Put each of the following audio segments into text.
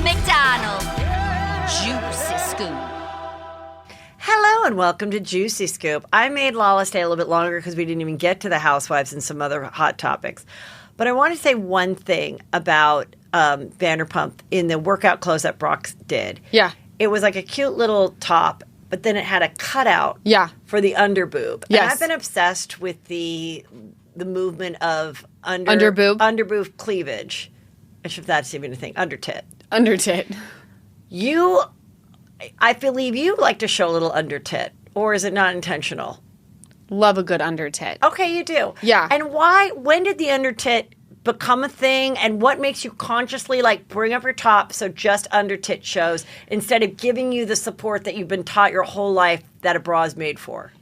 McDonald. Juicy Scoop. Hello and welcome to Juicy Scoop. I made Lala stay a little bit longer because we didn't even get to the Housewives and some other hot topics. But I want to say one thing about Vanderpump in the workout clothes that Brock did. Yeah. It was like a cute little top, but then it had a cutout for the underboob. Yes. And I've been obsessed with the movement of underboob cleavage. I should if that's even a thing. Undertit. I believe you like to show a little undertit, or is it not intentional? Love a good undertit. Okay, you do. Yeah. And when did the undertit become a thing, and what makes you consciously bring up your top so just undertit shows instead of giving you the support that you've been taught your whole life that a bra is made for?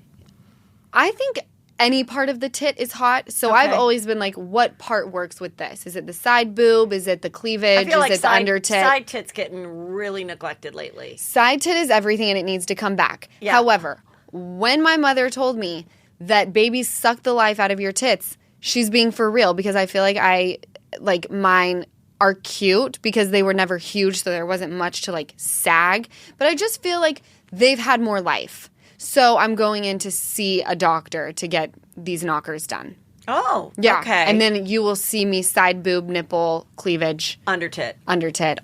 I think any part of the tit is hot, so I've always been like, what part works with this? Is it the side boob? Is it the cleavage? I feel like is it the under tit? Side tit's getting really neglected lately. Side tit is everything and it needs to come back. Yeah. However, when my mother told me that babies suck the life out of your tits, she's being for real because I feel like mine are cute because they were never huge, so there wasn't much to sag. But I just feel like they've had more life. So I'm going in to see a doctor to get these knockers done. Oh, yeah. Okay. And then you will see me side boob, nipple, cleavage. Under tit,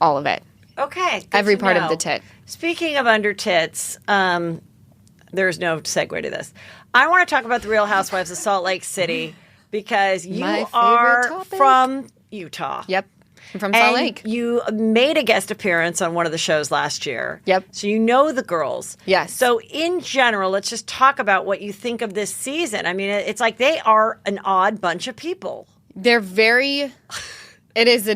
all of it. Okay. Good Every to part know. of the tit. Speaking of under tits, there's no segue to this. I want to talk about the Real Housewives of Salt Lake City because you are from Utah. Yep. I'm from Salt Lake. You made a guest appearance on one of the shows last year. Yep. So you know the girls. Yes. So in general, let's just talk about what you think of this season. I mean, it's like they are an odd bunch of people. They're very... It is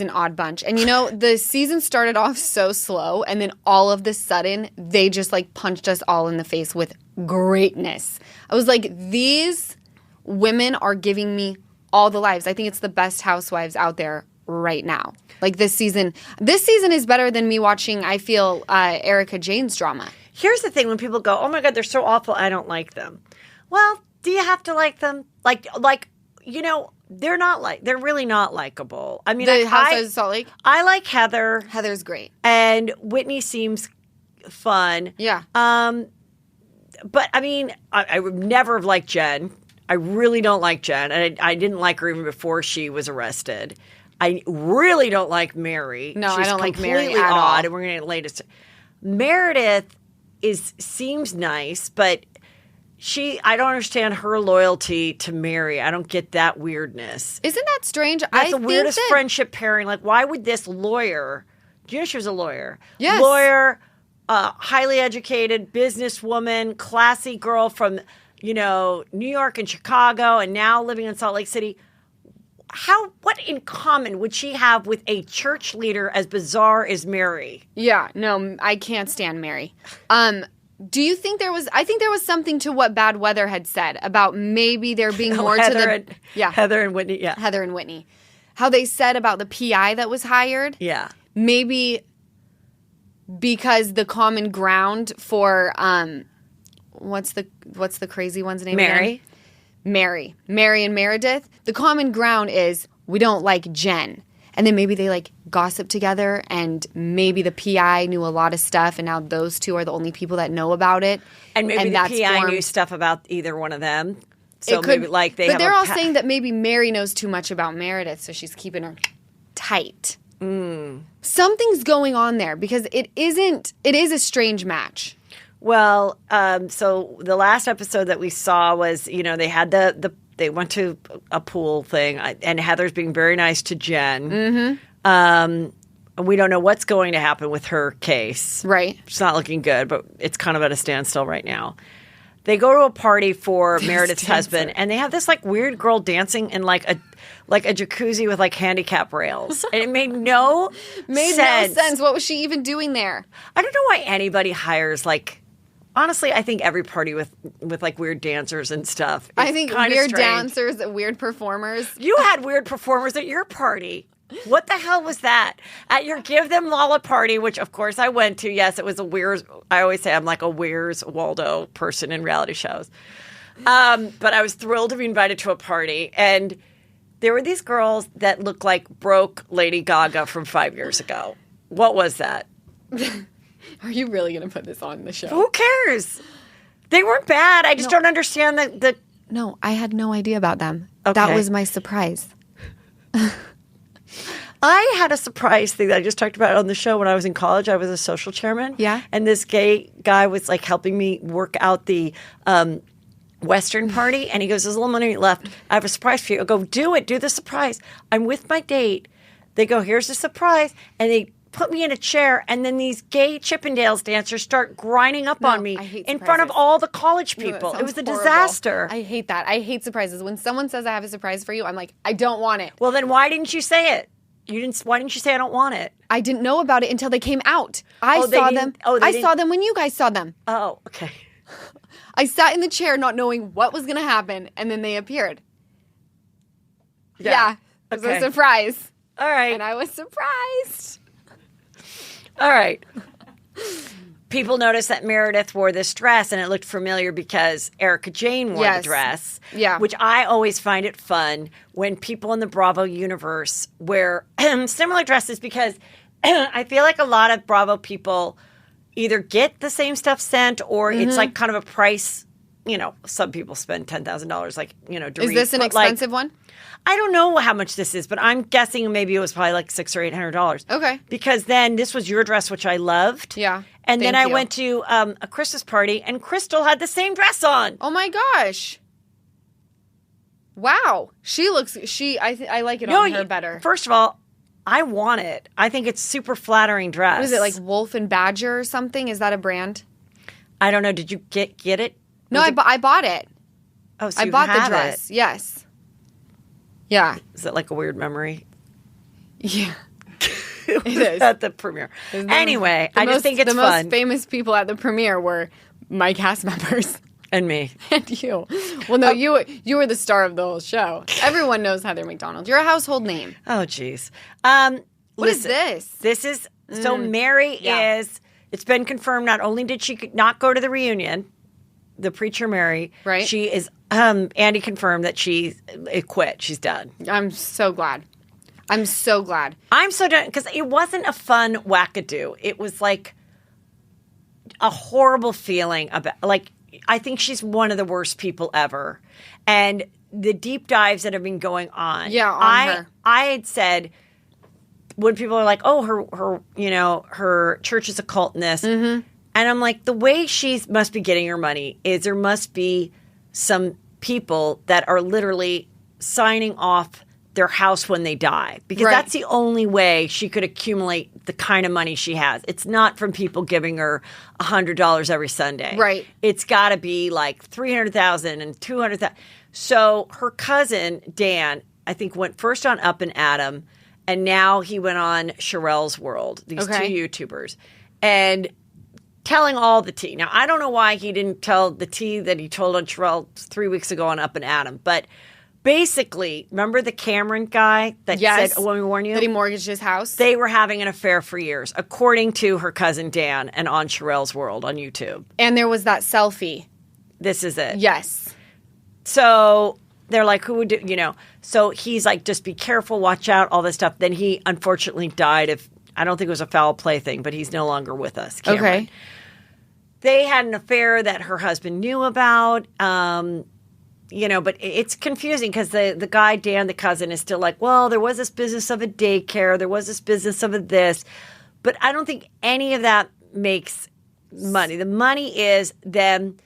an odd bunch. And the season started off so slow, and then all of the sudden, they just punched us all in the face with greatness. I was like, these women are giving me all the lives. I think it's the best housewives out there right now. This season is better than me watching, I feel, Erica Jane's drama. Here's the thing. When people go, oh my God, they're so awful, I don't like them. Well, do you have to like them? They're really not likable. I mean, the Housewives of Salt Lake? I like Heather. Heather's great. And Whitney seems fun. Yeah. But I mean, I would never have liked Jen. I really don't like Jen. And I didn't like her even before she was arrested. I really don't like Mary. No, She's I don't like Mary completely at odd, all. and we're going to get latest. Meredith seems nice, but I don't understand her loyalty to Mary. I don't get that weirdness. Isn't that strange? That's the weirdest friendship pairing. Why would this lawyer? Do you know she was a lawyer? Yes. Lawyer, highly educated businesswoman, classy girl from New York and Chicago, and now living in Salt Lake City. What in common would she have with a church leader as bizarre as Mary? Yeah, no, I can't stand Mary. Do you think I think there was something to what Bad Weather had said about maybe there being more to the... Heather and Whitney, yeah. Heather and Whitney. How they said about the PI that was hired. Yeah. Maybe because the common ground for, what's the crazy one's name again? Mary and Meredith. The common ground is we don't like Jen. And then maybe they gossip together, and maybe the PI knew a lot of stuff, and now those two are the only people that know about it. And maybe the PI knew stuff about either one of them. So maybe they have they're all saying that maybe Mary knows too much about Meredith, so she's keeping her tight. Something's going on there because it is a strange match. Well, so the last episode that we saw was, they had they went to a pool thing, and Heather's being very nice to Jen. Mm-hmm. We don't know what's going to happen with her case. Right. It's not looking good, but it's kind of at a standstill right now. They go to a party for Meredith's husband, and they have this weird girl dancing in a jacuzzi with handicap rails, and it made no sense. What was she even doing there? I don't know why anybody hires honestly, I think every party with weird dancers and stuff. I think weird dancers, weird performers. You had weird performers at your party. What the hell was that? At your Give Them Lala party, which of course I went to. Yes, it was a Where's. I always say I'm like a Where's Waldo person in reality shows. But I was thrilled to be invited to a party, and there were these girls that looked like broke Lady Gaga from 5 years ago. What was that? Are you really going to put this on the show? Who cares? They weren't bad. I just don't understand the. No, I had no idea about them. Okay. That was my surprise. I had a surprise thing that I just talked about on the show when I was in college. I was a social chairman. Yeah. And this gay guy was like helping me work out the Western party. And he goes, there's a little money left. I have a surprise for you. I go, do it. Do the surprise. I'm with my date. They go, here's the surprise. And they put me in a chair. And then these gay Chippendales dancers start grinding up on me in front of all the college people. It was a disaster. I hate that. I hate surprises. When someone says I have a surprise for you, I'm like, I don't want it. Well, then why didn't you say it? Why didn't you say I don't want it? I didn't know about it until they came out. I saw them. I saw them when you guys saw them. Oh, okay. I sat in the chair not knowing what was going to happen, and then they appeared. Yeah. It was a surprise. All right. And I was surprised. All right. People noticed that Meredith wore this dress, and it looked familiar because Erica Jane wore the dress. Yeah. Which I always find it fun when people in the Bravo universe wear similar dresses because I feel like a lot of Bravo people either get the same stuff sent or it's like kind of a price. You know, some people spend $10,000, like, you know, Is this an expensive one? I don't know how much this is, but I'm guessing maybe it was probably like $600 or $800. Okay. Because then this was your dress, which I loved. Yeah. And then Thank I you. went to a Christmas party, and Crystal had the same dress on. Oh my gosh. Wow. She looks, I like it on her better. First of all, I want it. I think it's super flattering dress. What is it, like Wolf and Badger or something? Is that a brand? I don't know. Did you get it? No, I bought it. Oh, so I you bought the have dress. it. Yes. Yeah. Is that like a weird memory? Yeah. It is. At the premiere. Anyway, I just think it's fun. The most famous people at the premiere were my cast members. And me. And you. Well, no, you were the star of the whole show. Everyone knows Heather McDonald. You're a household name. Oh, jeez. What is this? This is, so Mary is, it's been confirmed, not only did she not go to the reunion, the preacher Mary, right? She is, Andy confirmed that she quit. She's done. I'm so glad. I'm so glad. I'm so done, because it wasn't a fun wackadoo. It was like a horrible feeling about, like, I think she's one of the worst people ever. And the deep dives that have been going on. Yeah, on her. I had said, when people are like, oh, her church is a cult and this. Mm-hmm. And I'm like, the way she must be getting her money is there must be some people that are literally signing off their house when they die. Because that's the only way she could accumulate the kind of money she has. It's not from people giving her $100 every Sunday. Right. It's got to be like $300,000 and $200,000. So her cousin, Dan, I think went first on Up and Adam, and now he went on Sherelle's World, these two YouTubers. And telling all the tea. Now, I don't know why he didn't tell the tea that he told on Sherelle 3 weeks ago on Up and Adam, but basically, remember the Cameron guy that said, when we warned you? That he mortgaged his house? They were having an affair for years, according to her cousin Dan and on Sherelle's World on YouTube. And there was that selfie. This is it. Yes. So they're like, who would do, so he's like, just be careful, watch out, all this stuff. Then he unfortunately died of, I don't think it was a foul play thing, but he's no longer with us, Cameron. Okay. They had an affair that her husband knew about, but it's confusing because the guy, Dan, the cousin, is still like, well, there was this business of a daycare. There was this business of a this. But I don't think any of that makes money. The money is them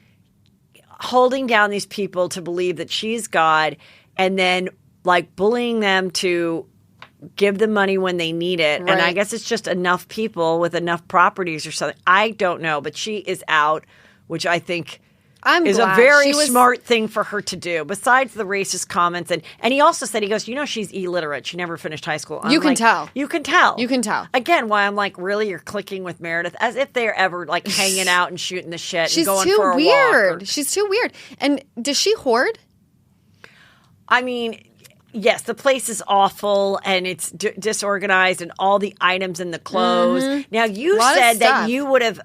holding down these people to believe that she's God and then like bullying them to give them money when they need it. Right. And I guess it's just enough people with enough properties or something. I don't know, but she is out, which I think is a very smart thing for her to do, besides the racist comments. And he also said, he goes, she's illiterate. She never finished high school. You can tell. You can tell. You can tell. Again, why I'm like, really, you're clicking with Meredith? As if they're ever like hanging out and shooting the shit and going for a walk. She's too weird. She's too weird. And does she hoard? I mean, yes, the place is awful and it's disorganized and all the items in the clothes. Mm-hmm. Now, you said that you would have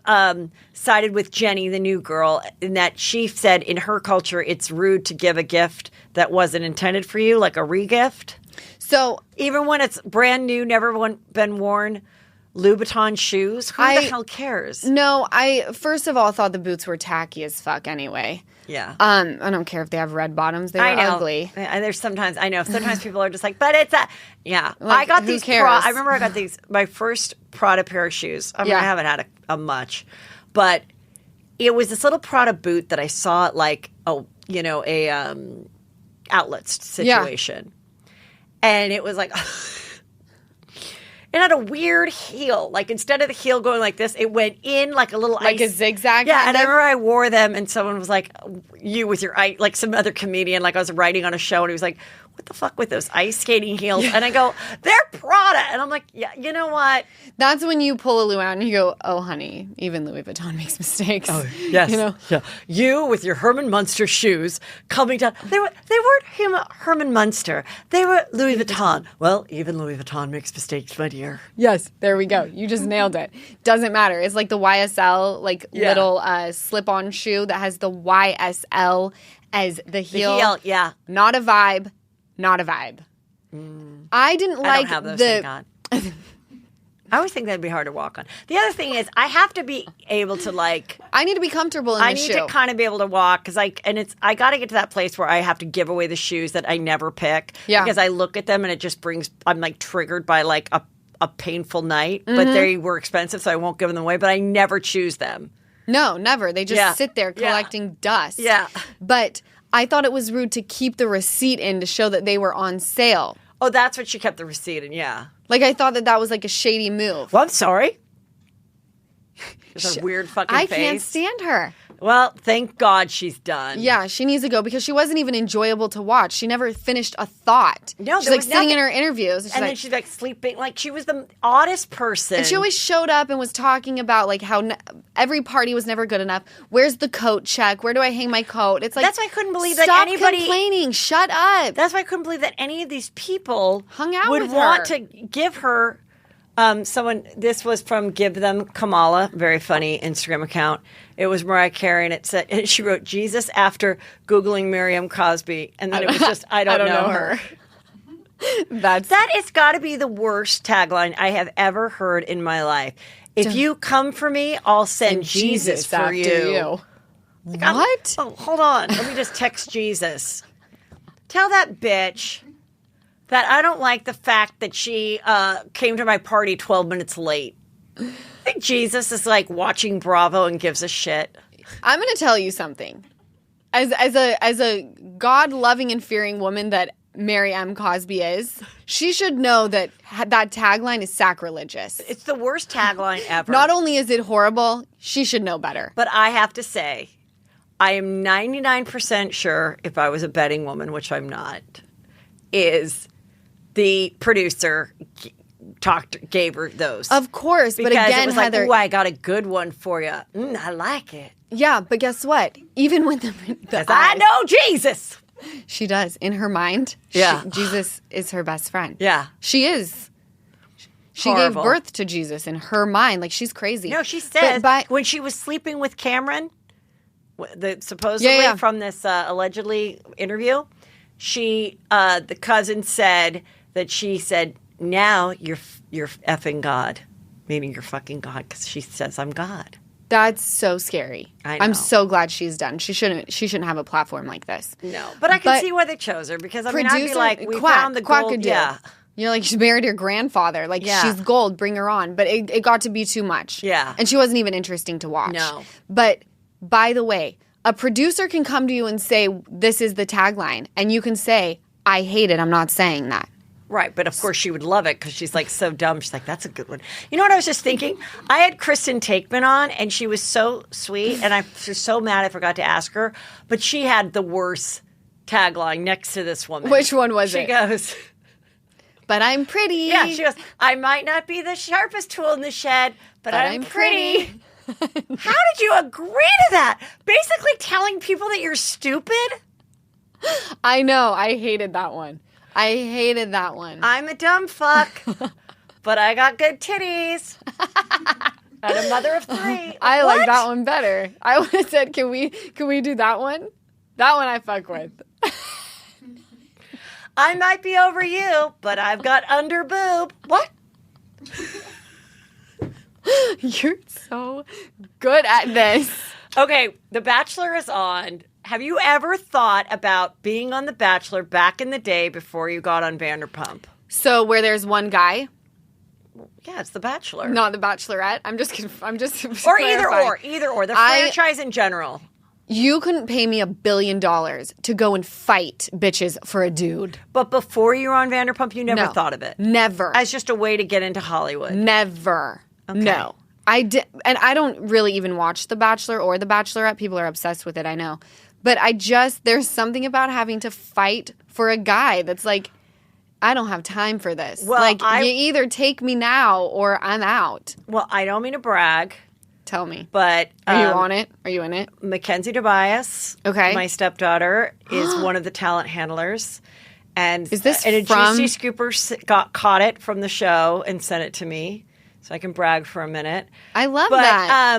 sided with Jenny, the new girl, in that she said in her culture it's rude to give a gift that wasn't intended for you, like a re-gift. So even when it's brand new, never been worn, Louboutin shoes. Who the hell cares? No, I first of all thought the boots were tacky as fuck anyway. Yeah. I don't care if they have red bottoms. They were ugly. And there's sometimes people are just like, but it's a yeah. Like, I got who these. cares? I remember I got these my first Prada pair of shoes. I mean, I haven't had a much, but it was this little Prada boot that I saw at like a outlet situation, and it was like. It had a weird heel. Like, instead of the heel going like this, it went in like a little like a zigzag. Yeah, and I remember I wore them, and someone was like, "You with your ice," like some other comedian. Like I was writing on a show, and he was like, "What the fuck with those ice skating heels?" And I go, "They're Prada," and I'm like, "Yeah, you know what?" That's when you pull a Lou out and you go, "Oh, honey, even Louis Vuitton makes mistakes." Oh, yes, yeah. You with your Herman Munster shoes coming down. They weren't Herman Munster. They were Louis Vuitton. Well, even Louis Vuitton makes mistakes, my dear. Yes, there we go. You just nailed it. Doesn't matter. It's like the YSL, little slip-on shoe that has the YSL as the heel. The heel, yeah. Not a vibe. Not a vibe. I didn't like I don't have those, thank God. I always think that'd be hard to walk on. The other thing is, I have to be able to I need to be comfortable in the shoe. I need to kind of be able to walk because I got to get to that place where I have to give away the shoes that I never pick. Yeah. Because I look at them and it just I'm like triggered by like a painful night. But they were expensive, so I won't give them away. But I never choose them. No, never. They just sit there collecting dust. Yeah. But I thought it was rude to keep the receipt in to show that they were on sale. Oh, that's what she kept the receipt in, yeah. Like, I thought that was like a shady move. Well, I'm sorry. It's a weird fucking face. I can't stand her. Well, thank God she's done. Yeah, she needs to go because she wasn't even enjoyable to watch. She never finished a thought. No, she's like sitting in her interviews. And then she's like sleeping. Like, she was the oddest person. And she always showed up and was talking about like how every party was never good enough. Where's the coat check? Where do I hang my coat? It's like, that's why I couldn't believe that stop anybody complaining. Shut up. That's why I couldn't believe that any of these people hung out would with want her. to give her someone. This was from Give Them Kamala, very funny Instagram account. It was Mariah Carey, and it said, and she wrote Jesus after Googling Miriam Cosby, and then it was just I don't know her. That has got to be the worst tagline I have ever heard in my life. If you come for me, I'll send Jesus for after you. Like, what? Oh, hold on. Let me just text Jesus. Tell that bitch that I don't like the fact that she came to my party 12 minutes late. I think Jesus is like watching Bravo and gives a shit. I'm going to tell you something. As a God-loving and fearing woman that Mary M. Cosby is, she should know that that tagline is sacrilegious. It's the worst tagline ever. Not only is it horrible, she should know better. But I have to say, I am 99% sure, if I was a betting woman, which I'm not, is the producer gave her those. Of course, because but again, it was Heather, like, ooh, I got a good one for you. I like it. Yeah, but guess what? Even with the I know Jesus. She does. In her mind, Jesus is her best friend. Yeah. She is. She Horrible. gave birth to Jesus in her mind. Like, she's crazy. No, she said when she was sleeping with Cameron, supposedly from this allegedly interview, the cousin said that she said, now you're effing God, meaning you're fucking God, because she says I'm God. That's so scary. I know. I'm so glad she's done. She shouldn't have a platform like this. No, but I can see why they chose her, because I mean, I'd be like, we found the gold. Yeah. You're like, she married her grandfather. Like, she's gold. Bring her on. But it got to be too much. Yeah. And she wasn't even interesting to watch. No. But, by the way, a producer can come to you and say, this is the tagline. And you can say, I hate it. I'm not saying that. Right, but of course she would love it because she's like so dumb. She's like, that's a good one. You know what I was just thinking? I had Kristen Takeman on, and she was so sweet, and I was so mad I forgot to ask her, but she had the worst tagline next to this woman. Which one was it? She goes, but I'm pretty. Yeah, she goes, I might not be the sharpest tool in the shed, but I'm pretty. How did you agree to that? Basically telling people that you're stupid? I know. I hated that one. I'm a dumb fuck, but I got good titties. And a mother of 3. I like that one better. I would have said, can we do that one? That one I fuck with. I might be over you, but I've got underboob. What? You're so good at this. Okay, The Bachelor is on. Have you ever thought about being on The Bachelor back in the day before you got on Vanderpump? So where there's one guy, Yeah, it's The Bachelor. not the Bachelorette. I'm just Or either or. The franchise in general. You couldn't pay me $1 billion to go and fight bitches for a dude. But before you were on Vanderpump, you never No. thought of it. Never. As just a way to get into Hollywood. Never. Okay. No. I did, and I don't really even watch The Bachelor or The Bachelorette. People are obsessed with it, I know. But there's something about having to fight for a guy that's like, I don't have time for this. Well, like, you either take me now or I'm out. Well, I don't mean to brag, Tell me. but Are you on it? Are you in it? Mackenzie Tobias, Okay. my stepdaughter, is one of the talent handlers. And Is this and a from- juicy scooper caught it from the show and sent it to me, so I can brag for a minute. I love But that.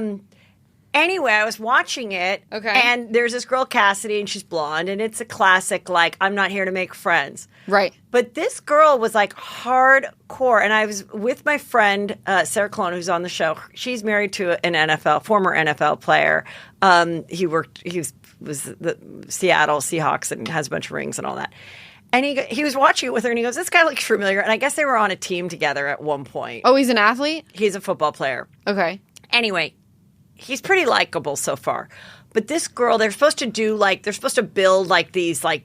anyway, I was watching it, Okay. and there's this girl Cassidy, and she's blonde, and it's a classic like I'm not here to make friends. Right. But this girl was like hardcore, and I was with my friend Sarah Colon, who's on the show. She's married to an former NFL player. He was the Seattle Seahawks and has a bunch of rings and all that. And he was watching it with her, and he goes, "This guy looks familiar." And I guess they were on a team together at one point. Oh, he's an athlete? He's a football player. Okay. Anyway, he's pretty likable so far. But this girl, they're supposed to build like these like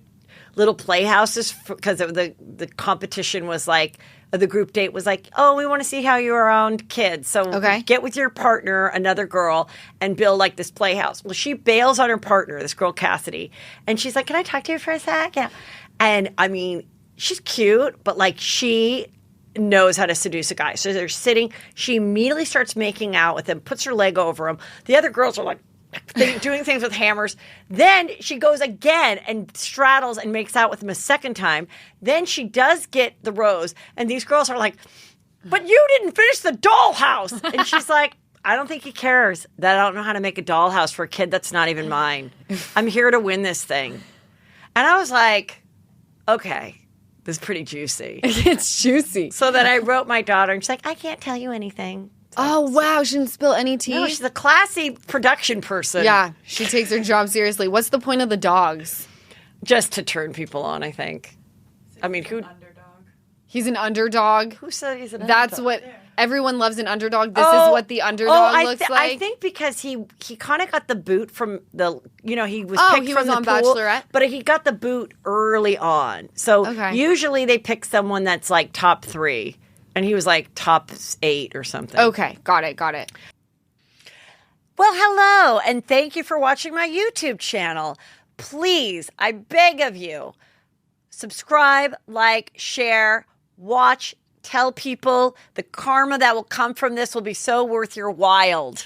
little playhouses because the competition was like, the group date was like, oh, we want to see how you're around kids. So get with your partner, another girl, and build like this playhouse. Well, she bails on her partner, this girl Cassidy. And she's like, can I talk to you for a sec? Yeah. And I mean, she's cute, but like she knows how to seduce a guy. So they're sitting. She immediately starts making out with him, puts her leg over him. The other girls are like doing things with hammers. Then she goes again and straddles and makes out with him a second time. Then she does get the rose. And these girls are like, but you didn't finish the dollhouse. And she's like, I don't think he cares that I don't know how to make a dollhouse for a kid that's not even mine. I'm here to win this thing. And I was like, okay, this is pretty juicy. It's juicy. So then I wrote my daughter, and she's like, I can't tell you anything. Oh, wow. She didn't spill any tea? No, she's a classy production person. Yeah, she takes her job seriously. What's the point of the dogs? Just to turn people on, I think. I mean, who He's an underdog. said he's an underdog? That's what everyone loves, an underdog. This is what the underdog looks like. I think because he kind of got the boot from the, he was picked he from was the on pool, Bachelorette? but he got the boot early on. So usually they pick someone that's like top 3, and he was like top 8 or something. Okay, got it. Well, hello, and thank you for watching my YouTube channel. Please, I beg of you, subscribe, like, share, watch, tell people. The karma that will come from this will be so worth your while.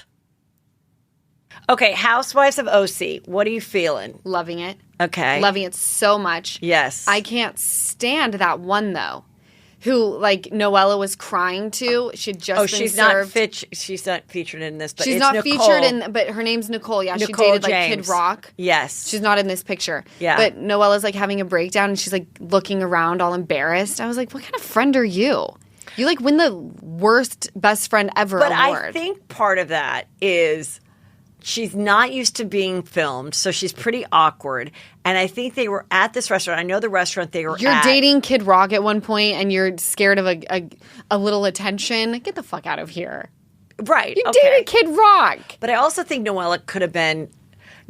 Okay, Housewives of OC, what are you feeling? Loving it. Okay. Loving it so much. Yes. I can't stand that one, though, who, like, Noella was crying to. She'd just been she's served. she's not featured in this, but She's it's not Nicole. featured in, but her name's Nicole. Yeah, Nicole she dated, like, James. Kid Rock. Yes. She's not in this picture. Yeah. But Noella's, like, having a breakdown, and she's, like, looking around all embarrassed. I was like, what kind of friend are you? You, like, win the worst best friend ever But award. I think part of that is she's not used to being filmed, so she's pretty awkward. And I think they were at this restaurant. I know the restaurant they were You're at. dating Kid Rock at one point, and you're scared of a little attention. Get the fuck out of here. Right. You okay. dated Kid Rock. But I also think Noella could have been.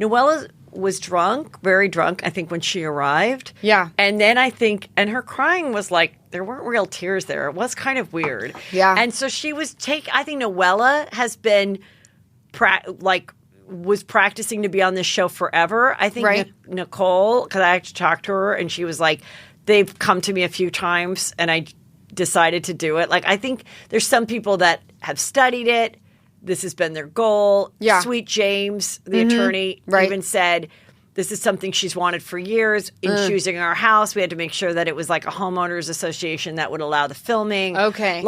Noella was drunk, very drunk, I think, when she arrived. Yeah. And then I think, and her crying was like, there weren't real tears there. It was kind of weird. Yeah. And so she was I think Noella has been, was practicing to be on this show forever. I think Right. Nicole, because I actually talked to her, and she was like, they've come to me a few times, and I decided to do it. Like, I think there's some people that have studied it. This has been their goal. Yeah. Sweet James, the attorney, Right. even said this is something she's wanted for years. In choosing our house, we had to make sure that it was like a homeowners association that would allow the filming. Okay.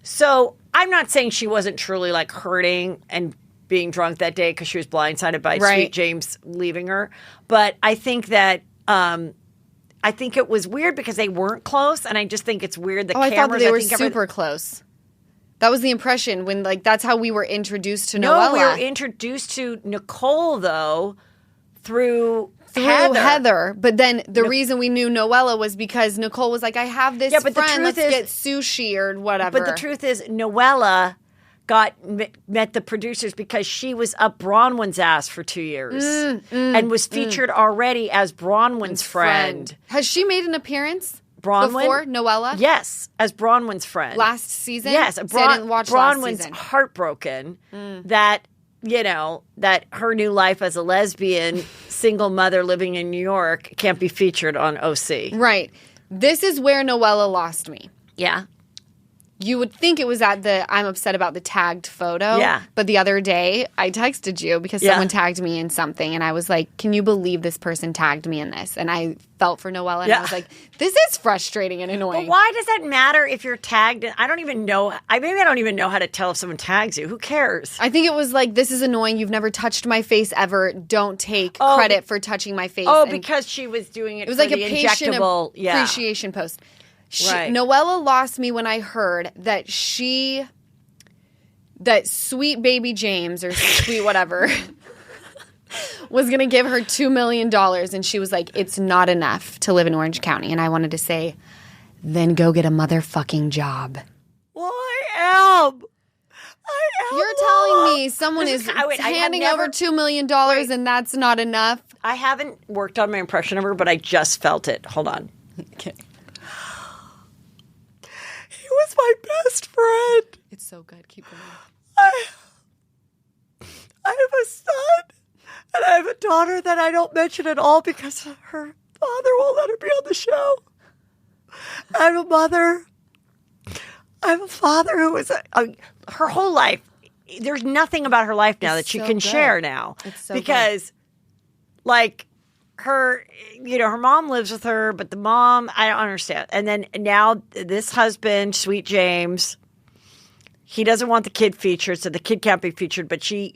So I'm not saying she wasn't truly like hurting and being drunk that day because she was blindsided by Right. Sweet James leaving her. But I think that I think it was weird because they weren't close, and I just think it's weird. The Oh, I cameras, thought that they were think super close. That was the impression when, like, that's how we were introduced to No, Noella. we were introduced to Nicole, though, through Heather. But then the reason we knew Noella was because Nicole was like, I have this but friend, let's get sushi or whatever. But the truth is, Noella met the producers because she was up Bronwyn's ass for 2 years and was featured already as Bronwyn's friend. Has she made an appearance? Bronwyn? Before Noella? Yes, as Bronwyn's friend. Last season? Yes. I didn't watch last Bronwyn's season. heartbroken that, that her new life as a lesbian, single mother living in New York can't be featured on OC. Right. This is where Noella lost me. Yeah. You would think it was at the I'm upset about the tagged photo. Yeah. But the other day, I texted you because someone tagged me in something. And I was like, can you believe this person tagged me in this? And I felt for Noella. And I was like, this is frustrating and annoying. But why does that matter if you're tagged? I don't even know. Maybe I don't even know how to tell if someone tags you. Who cares? I think it was like, this is annoying. You've never touched my face ever. Don't take credit for touching my face. Oh, and because she was doing it was for like the a patient injectable appreciation post. Right. Noella lost me when I heard that that sweet baby James or sweet whatever was going to give her $2 million. And she was like, it's not enough to live in Orange County. And I wanted to say, then go get a motherfucking job. Well, I am. You're telling me someone is handing over $2 million and that's not enough? I haven't worked on my impression of her, but I just felt it. Hold on. Okay. He was my best friend. It's so good. Keep going. I have a son and I have a daughter that I don't mention at all because her father won't let her be on the show. I have a mother. I have a father who was her whole life. There's nothing about her life now that she can share now. It's so because, like, her mom lives with her, but the mom, I don't understand. And then now this husband, Sweet James, he doesn't want the kid featured, so the kid can't be featured. But she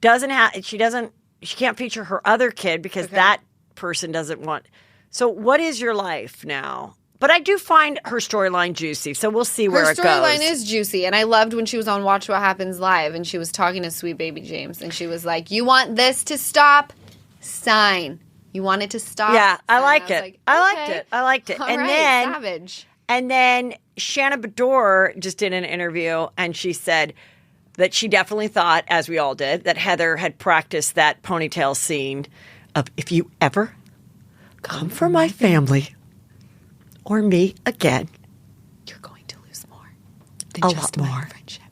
can't feature her other kid because that person doesn't want. So what is your life now? But I do find her storyline juicy, so we'll see where it goes. Her storyline is juicy, and I loved when she was on Watch What Happens Live, and she was talking to Sweet Baby James, and she was like, you want this to stop? Sign. You want it to stop? Yeah, I liked it. Like, I liked it. All and right, then savage. And then Shannon Bedore just did an interview, and she said that she definitely thought, as we all did, that Heather had practiced that ponytail scene of, if you ever come for my family or me again, you're going to lose more a than just lot my more. friendship.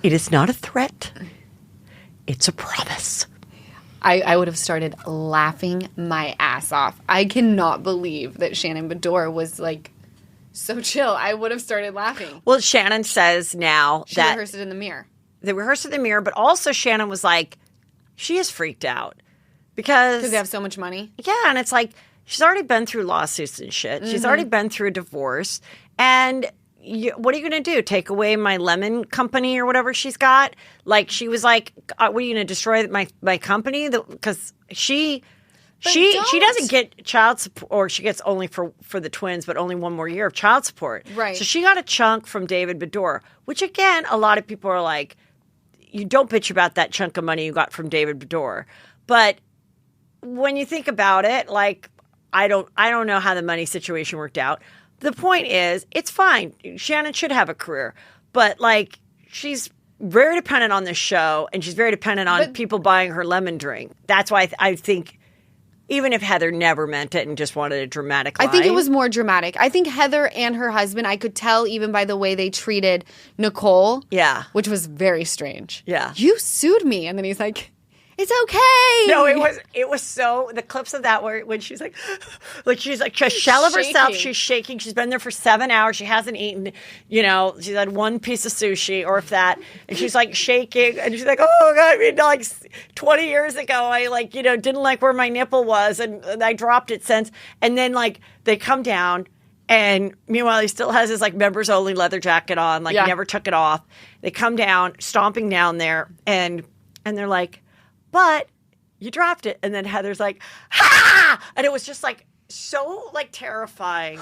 It is not a threat. It's a promise. I would have started laughing my ass off. I cannot believe that Shannon Bedore was like so chill. I would have started laughing. Well, Shannon says now She that rehearsed it in the mirror. they rehearsed in the mirror, but also Shannon was like, she is freaked out because Because they have so much money. yeah, and it's like she's already been through lawsuits and shit. She's already been through a divorce, and what are you going to do? Take away my lemon company or whatever she's got? Like she was like, "What are you going to destroy my company?" Because she doesn't get child support, or she gets only for the twins, but only one more year of child support. Right. So she got a chunk from David Bedore, which again, a lot of people are like, you don't bitch about that chunk of money you got from David Bedore, but when you think about it, like I don't know how the money situation worked out. The point is, it's fine. Shannon should have a career, but like she's very dependent on this show, and she's very dependent on people buying her lemon drink. That's why I think even if Heather never meant it and just wanted a dramatic line. I think it was more dramatic. I think Heather and her husband, I could tell even by the way they treated Nicole. Yeah. Which was very strange. Yeah. You sued me. And then he's like, it's okay. No, it was so, the clips of that where when she's like she's like a shell of herself. Shaking. She's shaking. She's been there for 7 hours. She hasn't eaten, she's had one piece of sushi or if that. And she's like shaking and she's like, oh God, I mean, like 20 years ago, I didn't like where my nipple was and I dropped it since. And then like they come down and meanwhile he still has his like members only leather jacket on. Like he never took it off. They come down, stomping down there and they're like, but you dropped it. And then Heather's like, ha! And it was just like so like terrifying.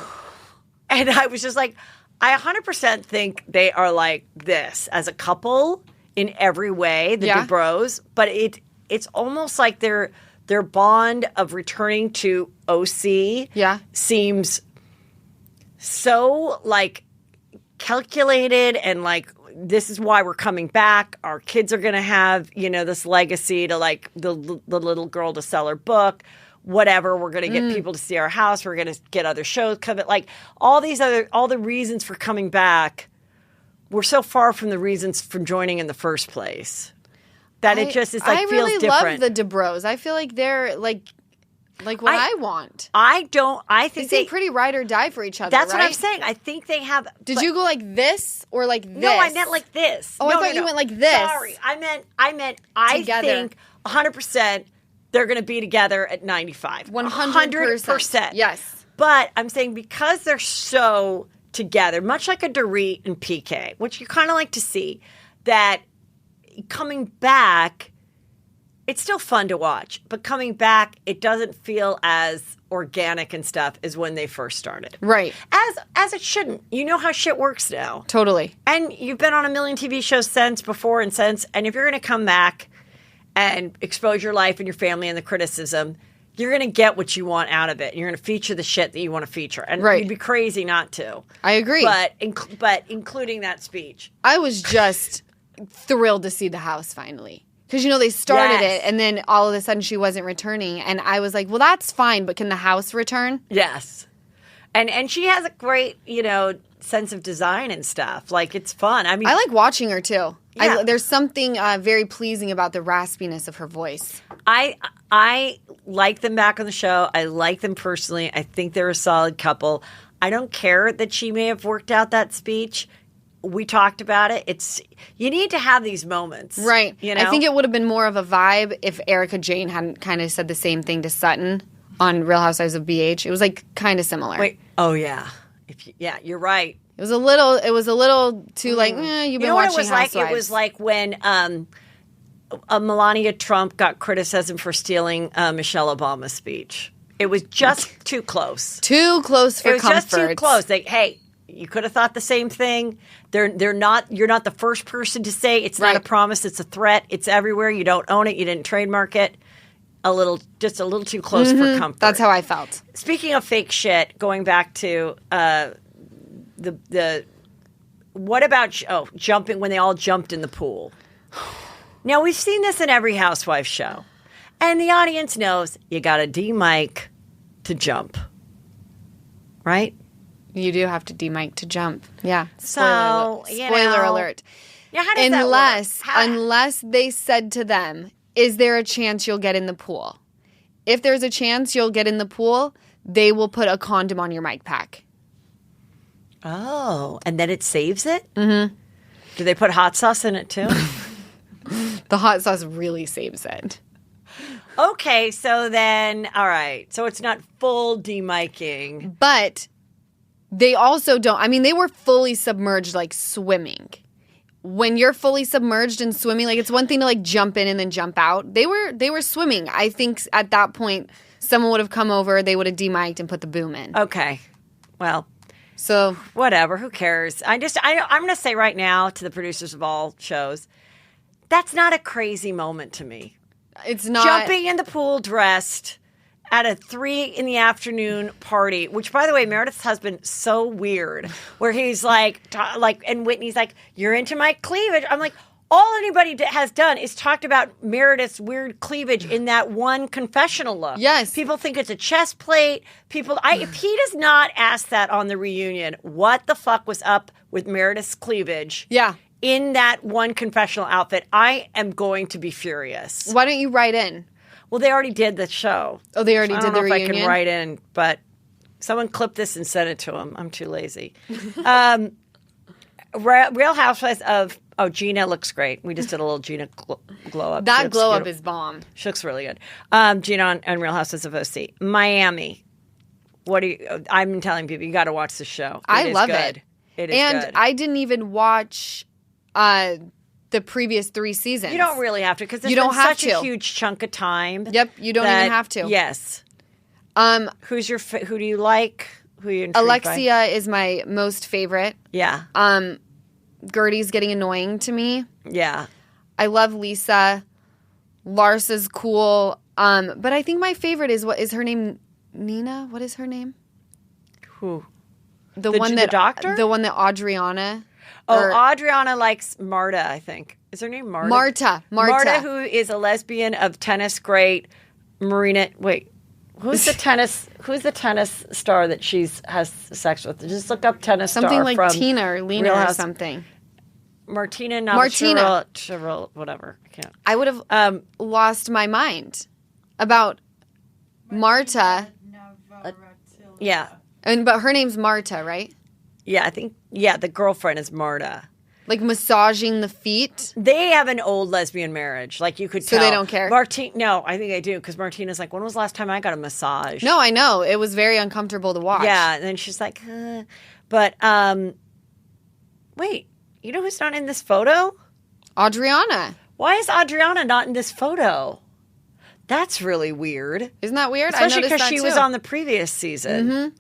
And I was just like, I 100% think they are like this as a couple in every way, the Dubrows. But it's almost like their bond of returning to OC seems so like calculated and like this is why we're coming back. Our kids are going to have, this legacy to like the little girl to sell her book. Whatever, we're going to get people to see our house. We're going to get other shows covered. Like all the reasons for coming back were so far from the reasons from joining in the first place that it just is like feels different. I really love the Dubrows. I feel like they're like what I want. I think they seem pretty ride or die for each other. That's right? what I'm saying. I think they have. Did you go like this or like this? No, I meant like this. Oh, I thought you went like this. Sorry, I meant. I think 100%. They're going to be together at 95. 100%. Yes. But I'm saying because they're so together, much like a Dorit and PK, which you kind of like to see, that coming back, it's still fun to watch. But coming back, it doesn't feel as organic and stuff as when they first started. Right. As it shouldn't. You know how shit works now. Totally. And you've been on a million TV shows before and since. And if you're going to come back and expose your life and your family and the criticism, you're going to get what you want out of it. You're going to feature the shit that you want to feature. And you'd be crazy not to. I agree. But including that speech. I was just thrilled to see the house finally. Because, they started it, and then all of a sudden she wasn't returning. And I was like, well, that's fine, but can the house return? Yes. And she has a great, sense of design and stuff. Like, it's fun. I mean, I like watching her, too. Yeah. There's something very pleasing about the raspiness of her voice. I like them back on the show. I like them personally. I think they're a solid couple. I don't care that she may have worked out that speech. We talked about it. You need to have these moments. Right. I think it would have been more of a vibe if Erica Jane hadn't kind of said the same thing to Sutton on Real Housewives of BH. It was like kind of similar. Wait. Oh, yeah. You're right. It was a little too like, you've been watching Housewives. It was like when Melania Trump got criticism for stealing Michelle Obama's speech. It was just too close. Too close for comfort. It was just too close. Like, hey, you could have thought the same thing. You're not the first person to say it's not a promise, it's a threat. It's everywhere. You don't own it. You didn't trademark it. Just a little too close for comfort. That's how I felt. Speaking of fake shit, going back to what about jumping when they all jumped in the pool? Now we've seen this in every housewife show, and the audience knows you got to de-mic to jump, right? You do have to de-mic to jump. Yeah. Spoiler alert. Now, how does that work? Unless they said to them, is there a chance you'll get in the pool? If there's a chance you'll get in the pool, they will put a condom on your mic pack. Oh, and then it saves it? Mm-hmm. Do they put hot sauce in it too? The hot sauce really saves it. Okay, so then, all right. So it's not full de-miking. But they also don't. I mean, they were fully submerged, like swimming. When you're fully submerged and swimming, like it's one thing to like jump in and then jump out. They were swimming. I think at that point, someone would have come over, they would have de-mic'd and put the boom in. Okay. Well, so whatever. Who cares? I'm going to say right now to the producers of all shows, that's not a crazy moment to me. It's not. Jumping in the pool dressed at a 3 p.m. party, which, by the way, Meredith's husband, so weird, where he's like, and Whitney's like, you're into my cleavage. I'm like, all anybody has done is talked about Meredith's weird cleavage in that one confessional look. Yes. People think it's a chest plate. If he does not ask that on the reunion, what the fuck was up with Meredith's cleavage? Yeah. In that one confessional outfit, I am going to be furious. Why don't you write in? Well, they already did the show. Oh, they already did the reunion? I don't know if I can write in, but someone clip this and send it to them. I'm too lazy. Real Housewives of... Oh, Gina looks great. We just did a little Gina glow up. That glow up is bomb. She looks really good. Gina on Real Housewives of OC. Miami. I'm telling people, you got to watch the show. I love it. It is good. And I didn't even watch the previous 3 seasons. You don't really have to because there's been such a huge chunk of time. Yep, you don't even have to. Yes. Who do you like? Who are you intrigued Alexia is my most favorite. Yeah. Gertie's getting annoying to me. Yeah. I love Lisa. Lars is cool. But I think my favorite is, what is her name? Nina? What is her name? Who? The one that doctor? The one that Adriana. Adriana likes Marta, I think. Is her name Marta? Marta. Marta, who is a lesbian of tennis great Marina. Wait, who's the tennis star that has sex with? Just look up tennis something star like from Tina or Lena Real or House. something. Martina. Whatever. I can't. I would have lost my mind about Marta. Yeah. But her name's Marta, right? Yeah, I think. Yeah, the girlfriend is Marta. Like massaging the feet. They have an old lesbian marriage. Like you could tell. So they don't care? No, I think they do. Because Martina's like, when was the last time I got a massage? No, I know. It was very uncomfortable to watch. Yeah, and then she's like, But, wait. You know who's not in this photo? Adriana. Why is Adriana not in this photo? That's really weird. Isn't that weird? Especially because she was on the previous season.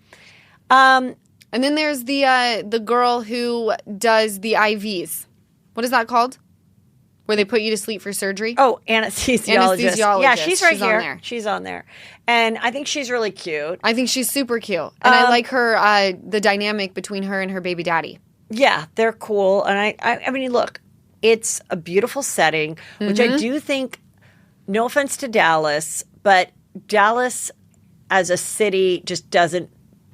Mm-hmm. And then there's the girl who does the IVs. What is that called? Where they put you to sleep for surgery? Oh, anesthesiologist. Yeah, she's right here. On there. She's on there. And I think she's really cute. I think she's super cute. And I like her, the dynamic between her and her baby daddy. Yeah, they're cool. And I mean, look, it's a beautiful setting, which I do think, no offense to Dallas, but Dallas as a city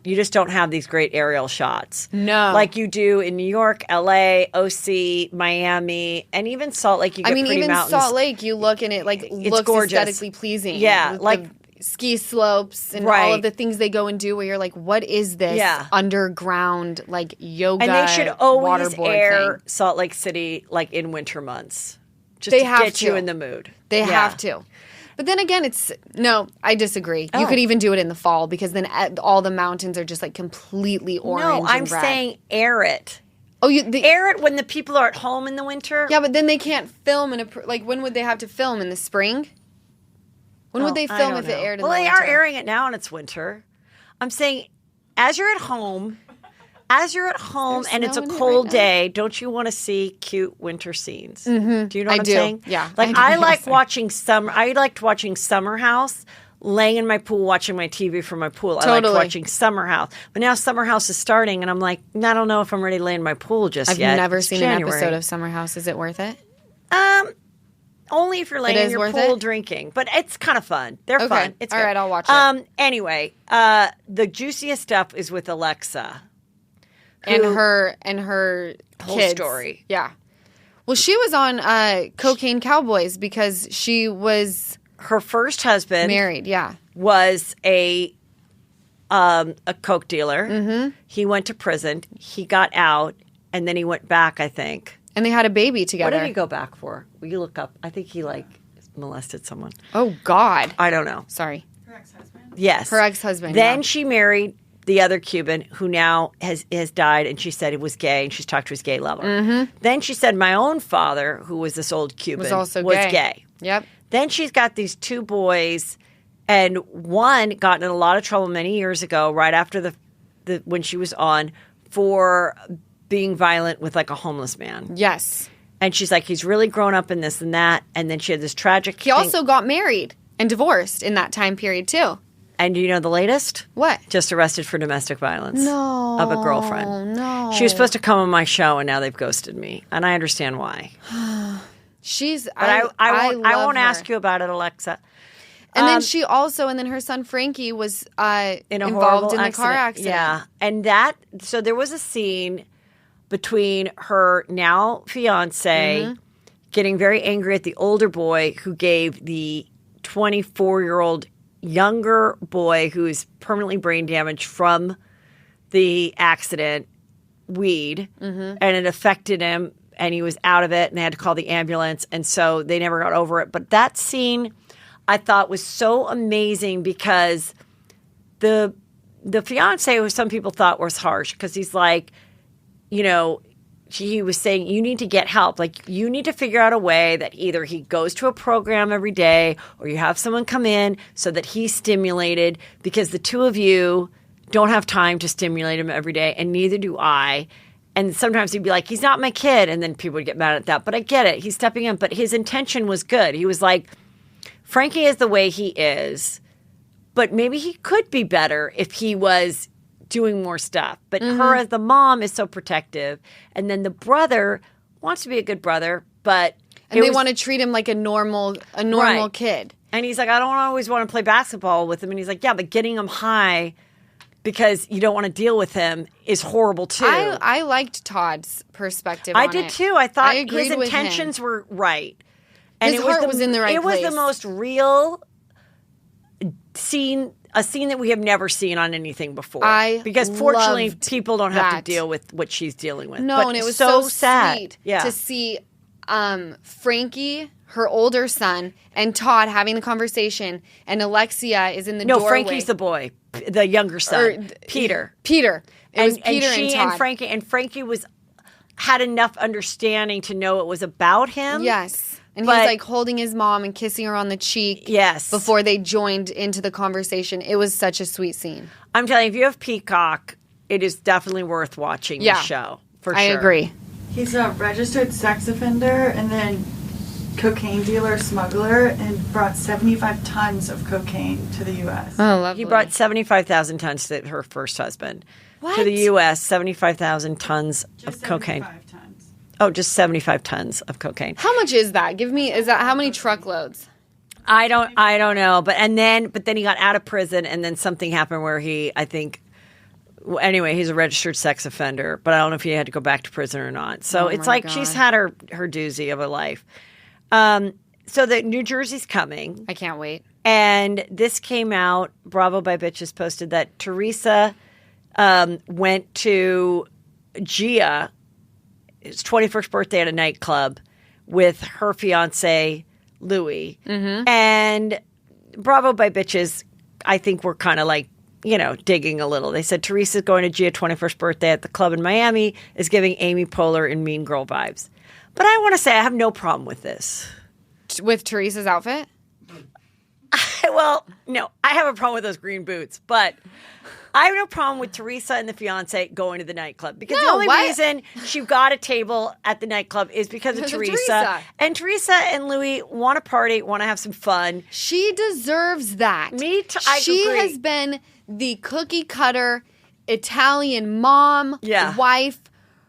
you just don't have these great aerial shots. No. Like you do in New York, LA, OC, Miami, and even Salt Lake, you get pretty even mountains. Salt Lake, you look and it looks gorgeous. aesthetically pleasing. Yeah, With like the ski slopes and right. all of the things they go and do where you're like, what is this underground like yoga and they should always waterboard air thing? Salt Lake City like in winter months. Just They to have get to. you in the mood. They have to. But then again, I disagree. You could even do it in the fall because then all the mountains are just like completely orange. No, I'm and red. saying air it. Oh, air it when the people are at home in the winter. Yeah, but then they can't film when would they have to film in the spring? When would they film if it aired in the winter? Well, they are airing it now and it's winter. I'm saying as you're at home and it's a cold day, don't you want to see cute winter scenes? Mm-hmm. Do you know what I'm saying? Yeah. Like I liked watching Summer House, laying in my pool watching my TV from my pool. Totally. I liked watching Summer House. But now Summer House is starting and I'm like, I don't know if I'm ready to lay in my pool just yet. I've never seen an January. episode of Summer House. Is it worth it? Only if you're laying in your pool drinking. But it's kind of fun. They're fun. It's all good. right, I'll watch it. Anyway, the juiciest stuff is with Alexa. And her whole kids. story. Yeah. Well, she was on Cocaine Cowboys because she was her first husband married. Yeah, was a coke dealer. Mm-hmm. He went to prison. He got out, and then he went back. I think, and they had a baby together. What did he go back for? Will you look up? I think he molested someone. Oh God, I don't know. Sorry. Her ex-husband. Yes, her ex-husband. Then she married the other Cuban who now has died, and she said it was gay, and she's talked to his gay lover. Mm-hmm. Then she said my own father, who was this old Cuban, was also gay. Yep. Then she's got these two boys, and one got in a lot of trouble many years ago, right after the when she was on, for being violent with like a homeless man. Yes. And she's like, he's really grown up in this and that. And then she had this tragic He also got married and divorced in that time period too. And do you know the latest? What? Just arrested for domestic violence. No. Of a girlfriend. No. She was supposed to come on my show, and now they've ghosted me. And I understand why. I won't ask you about it, Alexa. And then she also, and then her son Frankie was involved in the car accident. Yeah. And so there was a scene between her now fiance getting very angry at the older boy who gave the 24-year-old younger boy who is permanently brain damaged from the accident weed, and it affected him, and he was out of it, and they had to call the ambulance, and so they never got over it. But that scene I thought was so amazing because the fiance, who some people thought was harsh, because he's like, you know, he was saying, you need to get help. Like, you need to figure out a way that either he goes to a program every day or you have someone come in so that he's stimulated, because the two of you don't have time to stimulate him every day, and neither do I. And sometimes he'd be like, he's not my kid. And then people would get mad at that. But I get it. He's stepping in. But his intention was good. He was like, Frankie is the way he is. But maybe he could be better if he was doing more stuff. But her as the mom is so protective. And then the brother wants to be a good brother. But and they want to treat him like a normal kid. And he's like, I don't always want to play basketball with him. And he's like, yeah, but getting him high because you don't want to deal with him is horrible too. I liked Todd's perspective on I did it. too. I thought agreed his with intentions him. were right. And His heart was in the right It was place. the most real scene, a scene that we have never seen on anything before. Because fortunately, loved people don't have to that. deal with what she's dealing with. No, But and it was so so sad sweet yeah. to see Frankie, her older son, and Todd having a conversation, and Alexia is in the doorway. No, Frankie's the boy, the younger son, Peter. Peter. It was Peter she and Todd. and Frankie had enough understanding to know it was about him. Yes. And he But- was like holding his mom and kissing her on the cheek. Yes. Before they joined into the conversation. It was such a sweet scene. I'm telling you, if you have Peacock, it is definitely worth watching the show. For sure. I agree. He's a registered sex offender and then cocaine dealer, smuggler, and brought 75 tons of cocaine to the U.S. Oh, lovely. He brought 75,000 tons to her first husband. What? To the U.S., 75,000 tons of cocaine. 75 tons. Oh, just 75 tons of cocaine. How much is that? Is that how many truckloads? I don't know. But then he got out of prison, and then something happened where anyway, he's a registered sex offender, but I don't know if he had to go back to prison or not. So it's my like God. she's had her doozy of a life. So the New Jersey's coming. I can't wait. And this came out, Bravo by Bitches posted that Teresa went to Gia, his 21st birthday at a nightclub with her fiance, Louis. Mm-hmm. And Bravo by Bitches, I think we're kind of like, digging a little. They said Teresa's going to Gia's 21st birthday at the club in Miami is giving Amy Poehler and Mean Girl vibes. But I want to say I have no problem with this. With Teresa's outfit? Well, no, I have a problem with those green boots, but I have no problem with Teresa and the fiance going to the nightclub because the only reason she got a table at the nightclub is because of Teresa. And Teresa and Louis want to party, want to have some fun. She deserves that. Me too. I She agree. has been the cookie cutter Italian mom, wife.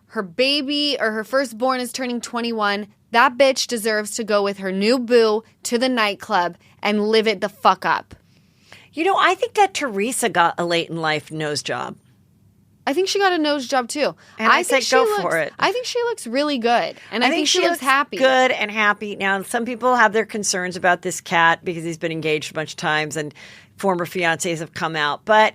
Her baby or her firstborn is turning 21. That bitch deserves to go with her new boo to the nightclub and live it the fuck up. I think that Teresa got a late in life nose job. I think she got a nose job too. And I said go for it. I think she looks really good. And I think she looks happy. Good and happy. Now, some people have their concerns about this cat because he's been engaged a bunch of times and former fiancés have come out. But,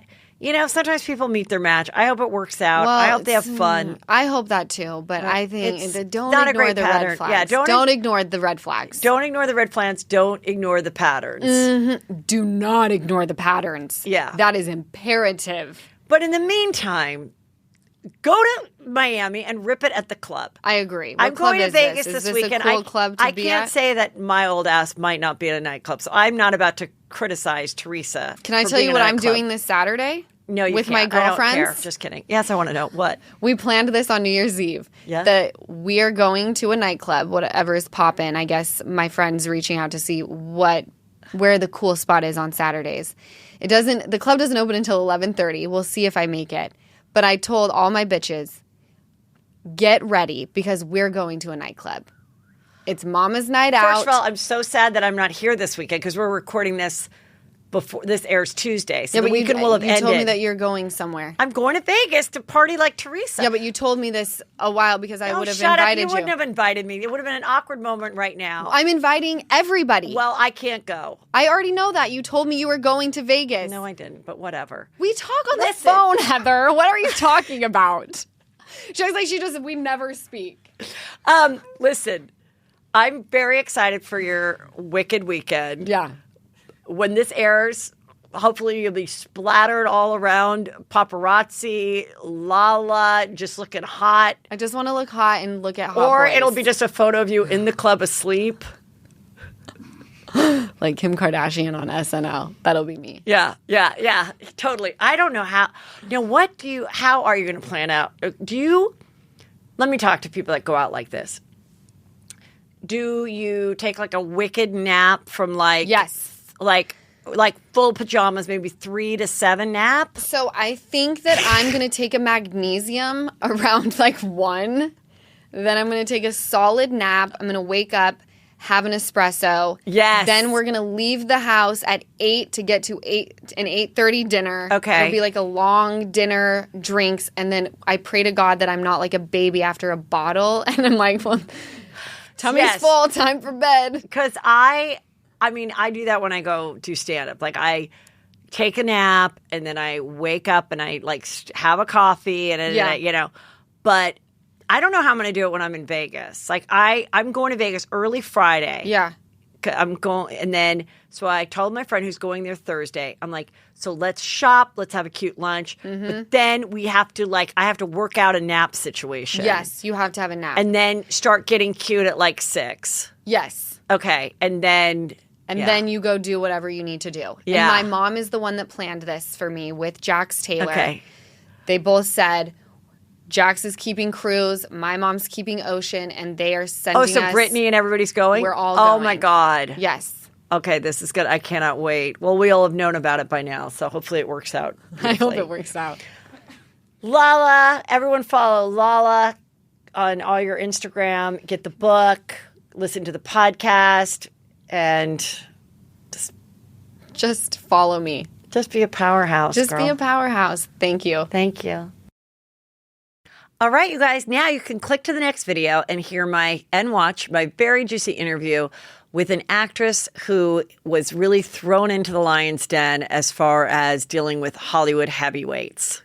sometimes people meet their match. I hope it works out. Well, I hope they have fun. I hope that too. But I think It's don't not a ignore great the pattern. red flags. Yeah, don't ignore the red flags. Don't ignore the red flags. Don't ignore the patterns. Mm-hmm. Do not ignore the patterns. Yeah. That is imperative. But in the meantime, go to Miami and rip it at the club. I agree. I'm going to Vegas Is this this weekend. a cool club to I be can't at? say that my old ass might not be at a nightclub, so I'm not about to criticize Teresa. Can I for tell you being what at a I'm club. doing this Saturday? No, you with can't. my I don't care. girlfriends? Just kidding. Yes, I want to know what. We planned this on New Year's Eve. Yeah. That we are going to a nightclub, whatever is poppin'. I guess my friend's reaching out to see where the cool spot is on Saturdays. The club doesn't open until 11:30. We'll see if I make it. But I told all my bitches, get ready because we're going to a nightclub. It's Mama's night out. First of all, I'm so sad that I'm not here this weekend because we're recording this before this airs Tuesday. So the weekend will have ended. You told me that you're going somewhere. I'm going to Vegas to party like Teresa. Yeah, but you told me this a while because I would have shut up. invited You wouldn't have invited me. It would have been an awkward moment right now. I'm inviting everybody. Well, I can't go. I already know that. You told me you were going to Vegas. No, I didn't, but whatever. We talk on Listen. the phone, Heather. What are you talking about? She was like, we never speak. Listen, I'm very excited for your Wicked weekend. Yeah. When this airs, hopefully you'll be splattered all around paparazzi, Lala, just looking hot. I just want to look hot and look at hot Or boys. it'll be just a photo of you in the club asleep. Let's like Kim Kardashian on SNL. That'll be me. Yeah, totally. I don't know how. How are you going to plan out? Let me talk to people that go out like this. Do you take like a wicked nap from Yes. like full pajamas, maybe 3 to 7 nap? So I think that I'm going to take a magnesium around like 1. Then I'm going to take a solid nap. I'm going to wake up, have an espresso. Yes. Then we're going to leave the house at 8 to get to 8:30 dinner. Okay. It'll be like a long dinner, drinks, and then I pray to God that I'm not like a baby after a bottle. And I'm like, well, tummy's full, time for bed. Because I do that when I go do stand-up. Like, I take a nap, and then I wake up, and I, like, have a coffee, and then, But I don't know how I'm going to do it when I'm in Vegas. Like, I'm going to Vegas early Friday. Yeah. I'm going, and then, so I told my friend who's going there Thursday, I'm like, so let's shop, let's have a cute lunch, but then we have to, I have to work out a nap situation. Yes, you have to have a nap. And then start getting cute at 6. Yes. Okay, and then... And then you go do whatever you need to do. Yeah. And my mom is the one that planned this for me with Jax Taylor. Okay. They both said, Jax is keeping Cruise, my mom's keeping Ocean, and they are sending us... Oh, so Britney and everybody's going? We're all Oh, going. my God. Yes. Okay, this is good. I cannot wait. Well, we all have known about it by now, so hopefully it works out. I hope it works out. Lala, everyone follow Lala on all your Instagram. Get the book, listen to the podcast, and just follow me. Just be a powerhouse, Just girl. be a powerhouse. Thank you. Thank you. All right, you guys, now you can click to the next video and watch my very juicy interview with an actress who was really thrown into the lion's den as far as dealing with Hollywood heavyweights.